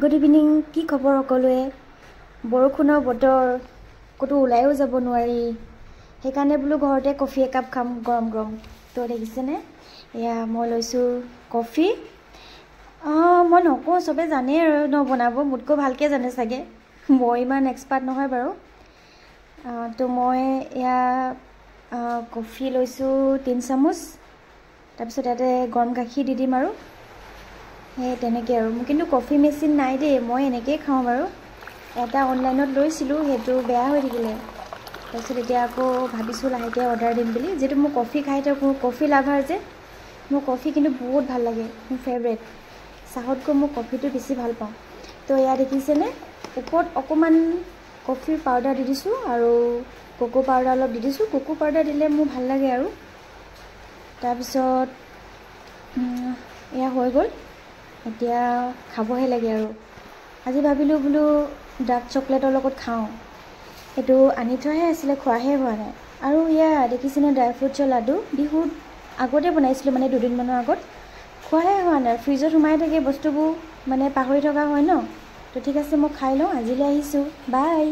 good evening কি খবৰ সকলোৱে বৰষুণৰ বতৰ কতো ওলাইও যাব নোৱাৰি সেইকাৰণে বোলো ঘৰতে কফি একাপ খাম গৰম গৰম তো দেখিছেনে এয়া মই লৈছো কফি মই নকওঁ সবে জানে আৰু ন বনাব মুতকৈ ভালকে জানে চাগে মই ইমান এক্সপাৰ্ট নহয় বাৰু তো মই এয়া কফি লৈছো 3 চামুচ তাৰপিছত ইয়াতে গৰম গাখীৰ দি দিম আৰু হে তেনেকৈ আৰু মোৰ কিন্তু কফি মেচিন নাই দেই মই এনেকৈ খাওঁ বাৰু এটা অনলাইনত লৈছিলোঁ সেইটো বেয়া হৈ থাকিলে তাৰপিছত এতিয়া আকৌ ভাবিছোঁ লাহেকৈ অৰ্ডাৰ দিম বুলি যেটো মোৰ কফি খাই থাকোঁ কফি লাভাৰ যে মোৰ কফি কিন্তু বহুত ভাল লাগে মোৰ ফেভৰেট চাহতকৈ মই কফিটো বেছি ভাল পাওঁ তো এয়া দেখিছেনে ওপৰত অকণমান কফিৰ পাউডাৰ দি দিছোঁ আৰু কোকো পাউডাৰ অলপ দি দিছোঁ কোকো পাউডাৰ দিলে মোৰ ভাল লাগে আৰু তাৰপিছত এয়া হৈ গ'ল এতিয়া খাবহে লাগে আৰু আজি ভাবিলোঁ বোলো ডাৰ্ক চকলেটৰ লগত খাওঁ এইটো আনি থোৱাহে আছিলে খোৱাহে হোৱা নাই আৰু ইয়া দেখিছেনে ড্ৰাই ফ্ৰুটছৰ লাডু বিহুত আগতে বনাইছিলোঁ মানে 2 দিনমানৰ আগত খোৱাহে হোৱা নাই ফ্ৰিজত সোমাই থাকে বস্তুবোৰ মানে পাহৰি থকা হয় ন তো ঠিক আছে মই খাই লওঁ আজিলৈ আহিছোঁ বাই